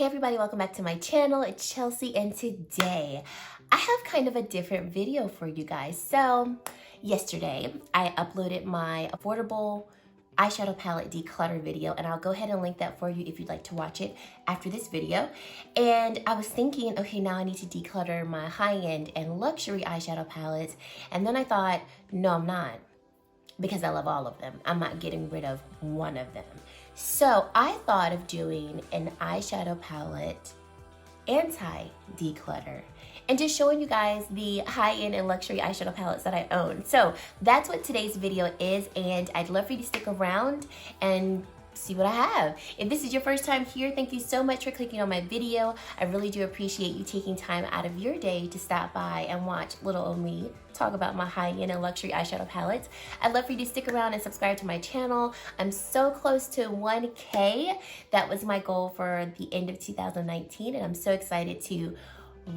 Hey everybody, welcome back to my channel. It's Chelsea, and today I have kind of a different video for you guys. So yesterday I uploaded my affordable eyeshadow palette declutter video, and I'll go ahead and link that for you if you'd like to watch it after this video. And I was thinking, okay, now I need to declutter my high-end and luxury eyeshadow palettes, and then I thought, no, I'm not, because I love all of them. I'm not getting rid of one of them. So I thought of doing an eyeshadow palette anti-declutter and just showing you guys the high-end and luxury eyeshadow palettes that I own. So that's what today's video is, and I'd love for you to stick around and see what I have. If this is your first time here, thank you so much for clicking on my video. I really do appreciate you taking time out of your day to stop by and watch little old me talk about my high-end and luxury eyeshadow palettes. I'd love for you to stick around and subscribe to my channel. I'm so close to 1K. That was my goal for the end of 2019, and I'm so excited to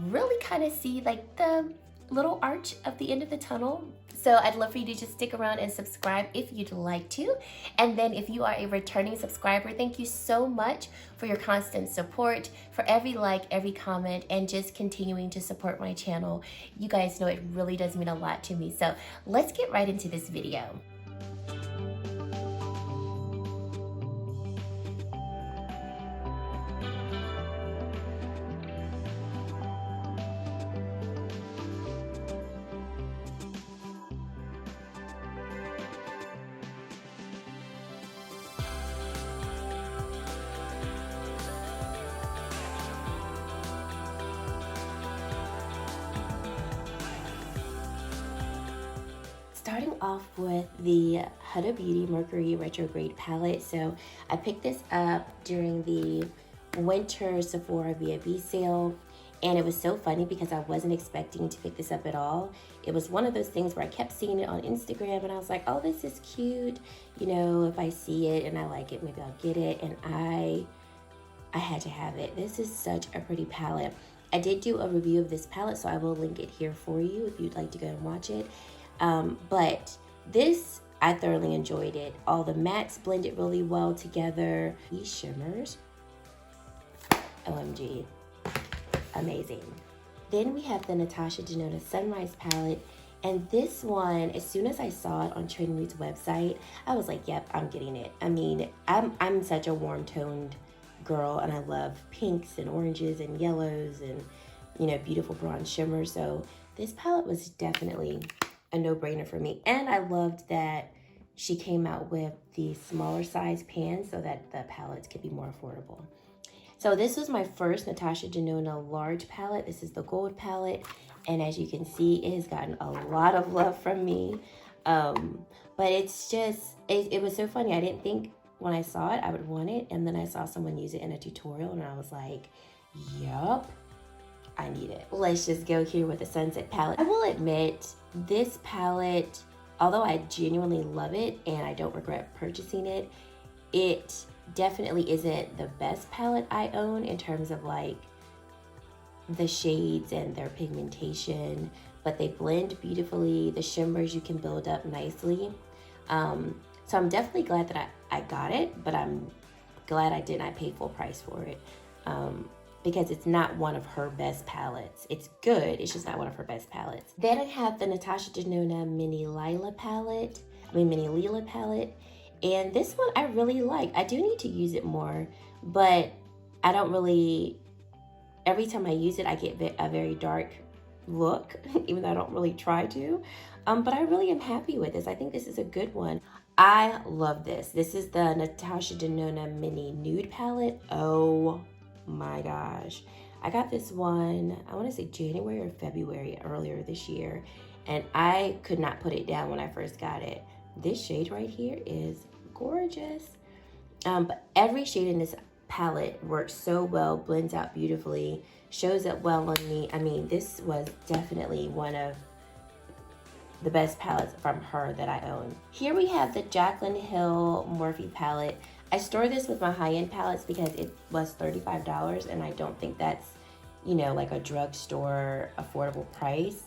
really kind of see like the little arch of the end of the tunnel. So I'd love for you to just stick around and subscribe if you'd like to. And then if you are a returning subscriber, thank you so much for your constant support, for every like, every comment, and just continuing to support my channel. You guys know it really does mean a lot to me. So let's get right into this video. Starting off with the Huda Beauty Mercury Retrograde palette. So I picked this up during the winter Sephora B&B sale, and it was so funny because I wasn't expecting to pick this up at all. It was one of those things where I kept seeing it on Instagram and I was like, oh, this is cute. You know, if I see it and I like it, maybe I'll get it. And I had to have it. This is such a pretty palette. I did do a review of this palette, so I will link it here for you if you'd like to go and watch it. But this, I thoroughly enjoyed it. All the mattes blended really well together. These shimmers, OMG, amazing. Then we have the Natasha Denona Sunrise palette. And this one, as soon as I saw it on Trend Root's website, I was like, yep, I'm getting it. I mean, I'm such a warm-toned girl, and I love pinks and oranges and yellows and, you know, beautiful bronze shimmers. So this palette was definitely a no-brainer for me. And I loved that she came out with the smaller size pans so that the palettes could be more affordable. So this was my first Natasha Denona large palette. This is the gold palette, and as you can see, it has gotten a lot of love from me. But it's just, it was so funny. I didn't think when I saw it I would want it, and then I saw someone use it in a tutorial and I was like, yup, I need it. Let's just go here with the Sunset palette. I will admit, this palette, although I genuinely love it and I don't regret purchasing it, it definitely isn't the best palette I own in terms of like the shades and their pigmentation, but they blend beautifully. The shimmers you can build up nicely. So I'm definitely glad that I got it, but I'm glad I did not pay full price for it. Because it's not one of her best palettes. It's good, it's just not one of her best palettes. Then I have the Natasha Denona Mini Lila palette, and this one I really like. I do need to use it more, but I don't really, every time I use it, I get a very dark look, even though I don't really try to. But I really am happy with this. I think this is a good one. I love this. This is the Natasha Denona Mini Nude palette. Oh my gosh, I got this one, I want to say January or February earlier this year, and I could not put it down when I first got it. This shade right here is gorgeous. But every shade in this palette works so well, blends out beautifully, shows up well on me. I mean, this was definitely one of the best palettes from her that I own. Here we have the Jaclyn Hill Morphe palette. I store this with my high-end palettes because it was $35, and I don't think that's, you know, like a drugstore affordable price.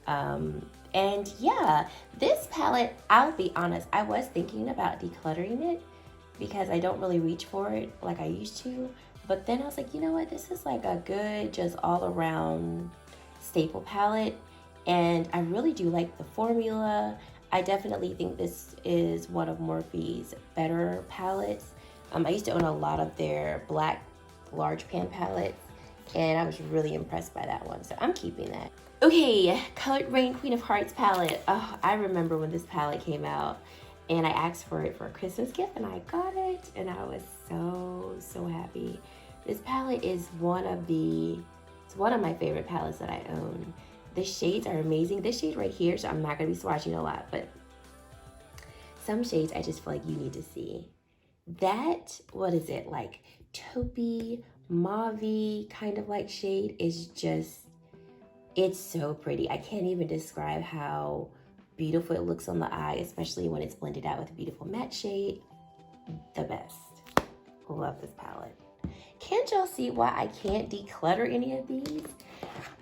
And yeah, this palette, I'll be honest, I was thinking about decluttering it because I don't really reach for it like I used to, But then I was like, you know what? This is like a good, just all around staple palette. And I really do like the formula. I definitely think this is one of Morphe's better palettes. I used to own a lot of their black large pan palettes, and I was really impressed by that one. So I'm keeping that. Okay, Colored Rain Queen of Hearts palette. Oh, I remember when this palette came out, and I asked for it for a Christmas gift, and I got it, and I was so happy. This palette is one of my favorite palettes that I own. The shades are amazing. This shade right here, so I'm not gonna be swatching a lot, but some shades I just feel like you need to see. That, what is it, like taupey, mauve kind of like shade is just, it's so pretty. I can't even describe how beautiful it looks on the eye, especially when it's blended out with a beautiful matte shade. The best. Love this palette. Can't y'all see why I can't declutter any of these?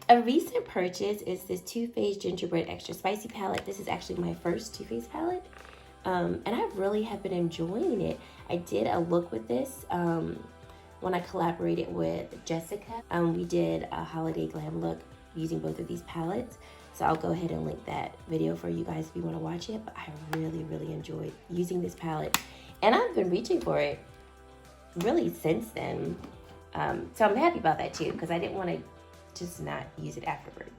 A recent purchase is this Too Faced Gingerbread Extra Spicy palette. This is actually my first Too Faced palette. And I really have been enjoying it. I did a look with this when I collaborated with Jessica. We did a holiday glam look using both of these palettes. So I'll go ahead and link that video for you guys if you want to watch it. But I really enjoyed using this palette. And I've been reaching for it really since then. So I'm happy about that too, because I didn't want to just not use it afterwards.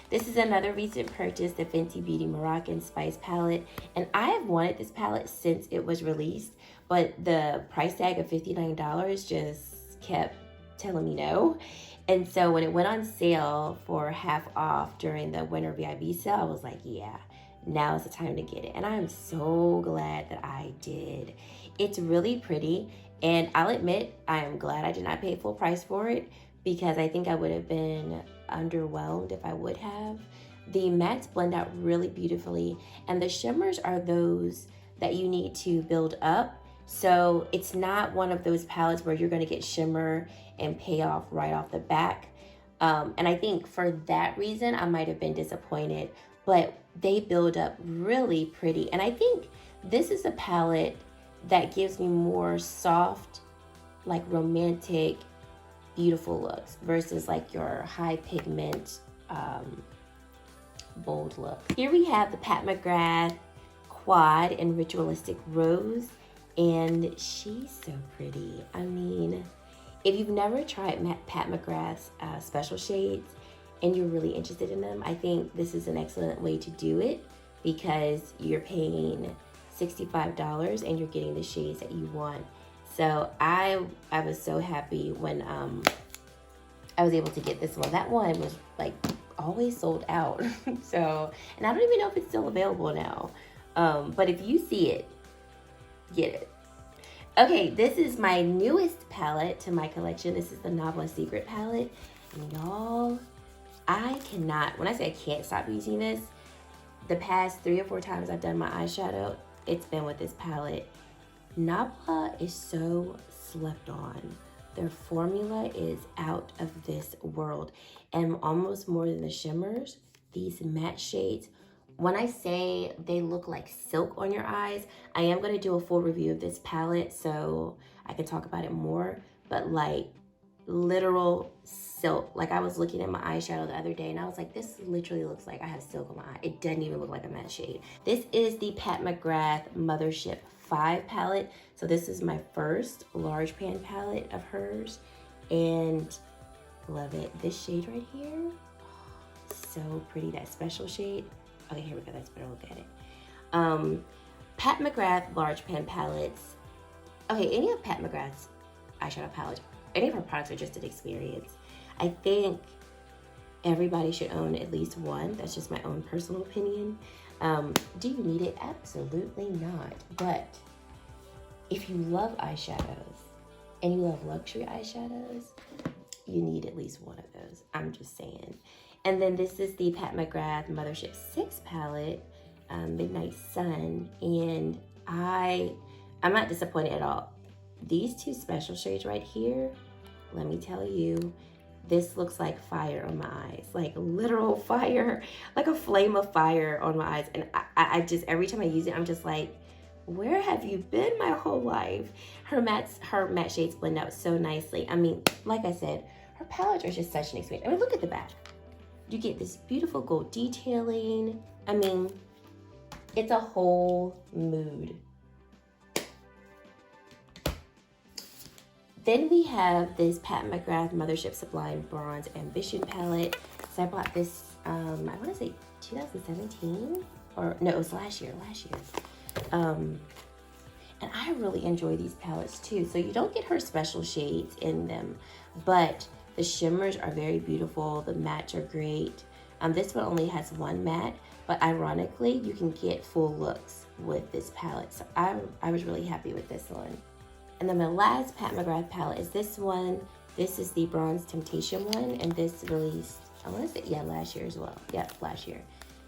This is another recent purchase, the Fenty Beauty Moroccan Spice palette. And I have wanted this palette since it was released, but the price tag of $59 just kept telling me no. And so when it went on sale for half off during the winter VIB sale, I was like, yeah, now is the time to get it. And I'm so glad that I did. It's really pretty. And I'll admit, I'm glad I did not pay full price for it, because I think I would have been underwhelmed if I would have. The mattes blend out really beautifully, and the shimmers are those that you need to build up. So it's not one of those palettes where you're gonna get shimmer and pay off right off the back. And I think for that reason, I might have been disappointed, but they build up really pretty. And I think this is a palette that gives me more soft, like romantic, beautiful looks versus like your high pigment, bold look. Here we have the Pat McGrath Quad in Ritualistic Rose, and she's so pretty. I mean, if you've never tried Pat McGrath's special shades and you're really interested in them, I think this is an excellent way to do it, because you're paying $65 and you're getting the shades that you want. So I was so happy when I was able to get this one. That one was like always sold out. So, and I don't even know if it's still available now. But if you see it, get it. Okay, this is my newest palette to my collection. This is the Nabla Secret palette. And y'all, I cannot, when I say I can't stop using this, the past 3 or 4 times I've done my eyeshadow, it's been with this palette. Nabla is so slept on. Their formula is out of this world, and almost more than the shimmers, these matte shades, when I say they look like silk on your eyes, I am going to do a full review of this palette so I can talk about it more, but like literal silk. Like I was looking at my eyeshadow the other day and I was like, this literally looks like I have silk on my eye. It doesn't even look like a matte shade. This is the Pat McGrath Mothership 5 palette. So this is my first large pan palette of hers, and love it. This shade right here, so pretty. That special shade. Okay, here we go. Let's better look at it. Pat McGrath large pan palettes. Okay, any of Pat McGrath's eyeshadow palettes, any of her products are just an experience. I think everybody should own at least one. That's just my own personal opinion. Do you need it? Absolutely not. But if you love eyeshadows and you love luxury eyeshadows, you need at least one of those. I'm just saying. And then this is the Pat McGrath Mothership 6 palette, Midnight Sun. And I'm not disappointed at all. These 2 special shades right here, let me tell you, this looks like fire on my eyes, like literal fire, like a flame of fire on my eyes. And I just, every time I use it, I'm just like, where have you been my whole life? Her matte shades blend out so nicely. I mean, like I said, her palettes are just such an experience. I mean, look at the back. You get this beautiful gold detailing. I mean, it's a whole mood. Then we have this Pat McGrath Mothership Sublime Bronze Ambition palette. So I bought this, I want to say 2017, or no, it was last year. And I really enjoy these palettes too. So you don't get her special shades in them, but the shimmers are very beautiful. The mattes are great. This one only has one matte, but ironically, you can get full looks with this palette. So I was really happy with this one. And then my last Pat McGrath palette is this one. This is the Bronze Temptation one, and this released, I want to say, yeah, last year as well. Yep, last year.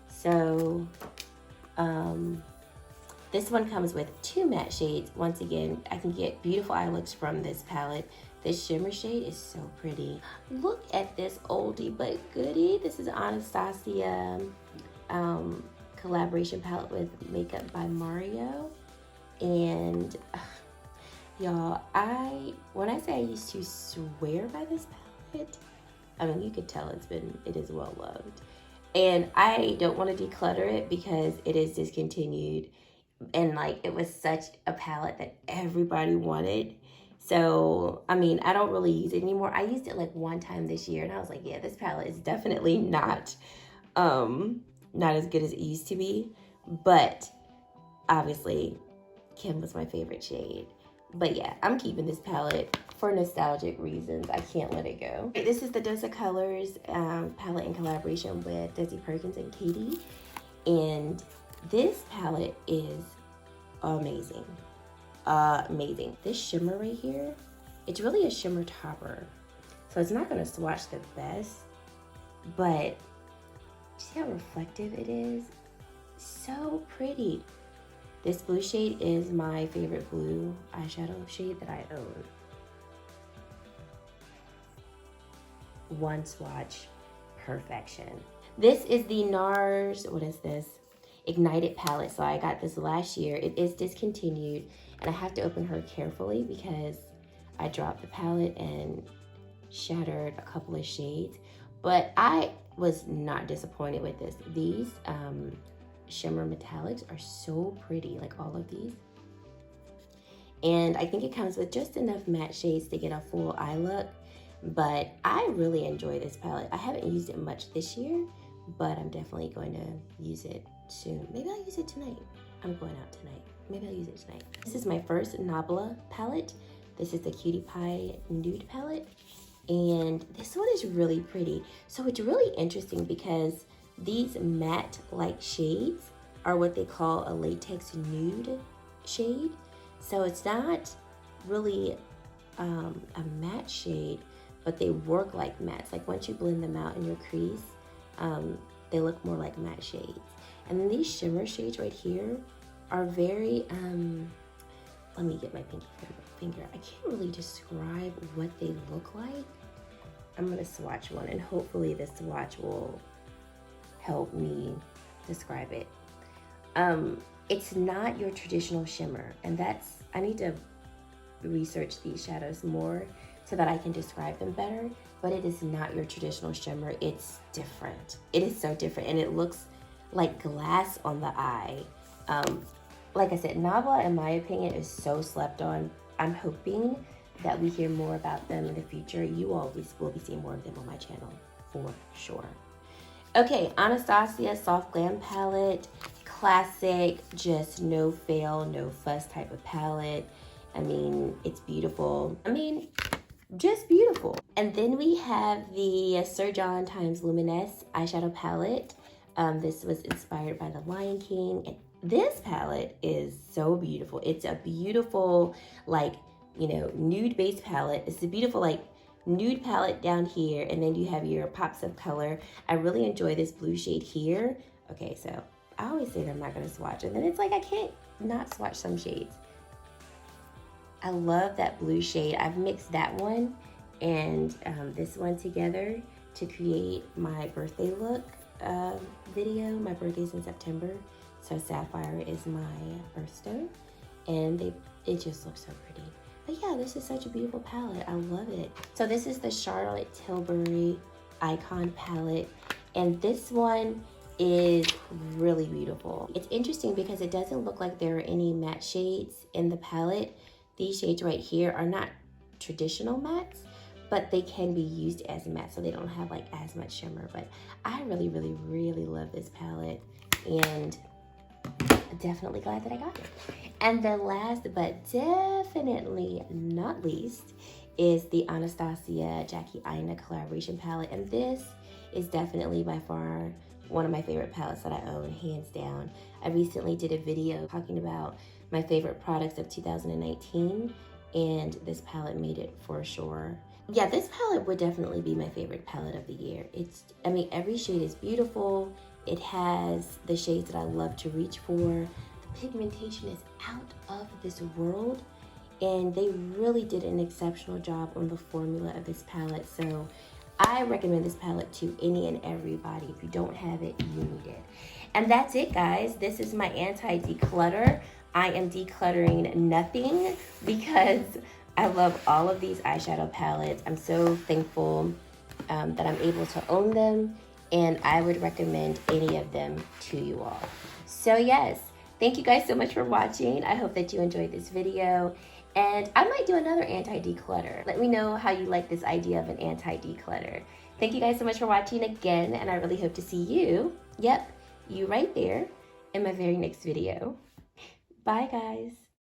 So, this one comes with 2 matte shades. Once again, I can get beautiful eye looks from this palette. This shimmer shade is so pretty. Look at this oldie but goodie. This is Anastasia collaboration palette with Makeup by Mario. And y'all, when I say I used to swear by this palette, I mean, you could tell it is well loved. And I don't want to declutter it because it is discontinued. And like, it was such a palette that everybody wanted. So, I mean, I don't really use it anymore. I used it like one time this year and I was like, yeah, this palette is definitely not as good as it used to be. But obviously, Kim was my favorite shade. But yeah, I'm keeping this palette for nostalgic reasons. I can't let it go. This is the Dose of Colors palette in collaboration with Desi Perkins and Katie. And this palette is amazing. Amazing. This shimmer right here, it's really a shimmer topper. So it's not going to swatch the best, but see how reflective it is? So pretty. This blue shade is my favorite blue eyeshadow shade that I own. One swatch, perfection. This is the NARS, what is this? Ignited palette. So I got this last year. It is discontinued and I have to open her carefully because I dropped the palette and shattered a couple of shades. But I was not disappointed with this. These shimmer metallics are so pretty, like all of these. And I think it comes with just enough matte shades to get a full eye look. But I really enjoy this palette. I haven't used it much this year, but I'm definitely going to use it soon. Maybe I'll use it tonight. I'm going out tonight. Maybe I'll use it tonight. This is my first Nabla palette. This is the Cutie Pie Nude palette. And this one is really pretty. So it's really interesting because these matte-like shades are what they call a latex nude shade. So it's not really a matte shade, but they work like mattes. Like once you blend them out in your crease, they look more like matte shades. And then these shimmer shades right here are very, let me get my pinky finger. I can't really describe what they look like. I'm gonna swatch one and hopefully this swatch will help me describe it. It's not your traditional shimmer, and I need to research these shadows more so that I can describe them better, but it is not your traditional shimmer. It's different. It is so different, and it looks like glass on the eye. Like I said, Nabla, in my opinion, is so slept on. I'm hoping that we hear more about them in the future. You always will be seeing more of them on my channel, for sure. Okay, Anastasia Soft Glam Palette. Classic, just no fail, no fuss type of palette. I mean, it's beautiful. I mean, just beautiful. And then we have the Sir John x Luminous eyeshadow palette. This was inspired by The Lion King. And this palette is so beautiful. It's a beautiful, like, you know, nude base palette. It's a beautiful, like, nude palette down here. And then you have your pops of color. I really enjoy this blue shade here. Okay, so I always say that I'm not going to swatch. And then it's like I can't not swatch some shades. I love that blue shade. I've mixed that one and this one together to create my birthday look video. My birthday's in September. So Sapphire is my birthstone, and it just looks so pretty. But yeah, this is such a beautiful palette. I love it. So this is the Charlotte Tilbury Icon palette, and this one is really beautiful. It's interesting because it doesn't look like there are any matte shades in the palette. These shades right here are not traditional mattes, but they can be used as matte, so they don't have like as much shimmer. But I really, really, really love this palette, and definitely glad that I got it. And then last but definitely not least is the Anastasia Jackie Aina collaboration palette. And this is definitely by far one of my favorite palettes that I own, hands down. I recently did a video talking about my favorite products of 2019, and this palette made it for sure. Yeah, this palette would definitely be my favorite palette of the year. I mean, every shade is beautiful. It has the shades that I love to reach for. The pigmentation is out of this world, and they really did an exceptional job on the formula of this palette. So I recommend this palette to any and everybody. If you don't have it, you need it. And that's it, guys. This is my anti-declutter. I am decluttering nothing because I love all of these eyeshadow palettes. I'm so thankful that I'm able to own them, and I would recommend any of them to you all. So yes, thank you guys so much for watching. I hope that you enjoyed this video, and I might do another anti-declutter. Let me know how you like this idea of an anti-declutter. Thank you guys so much for watching again, and I really hope to see you, yep, you right there, in my very next video. Bye, guys.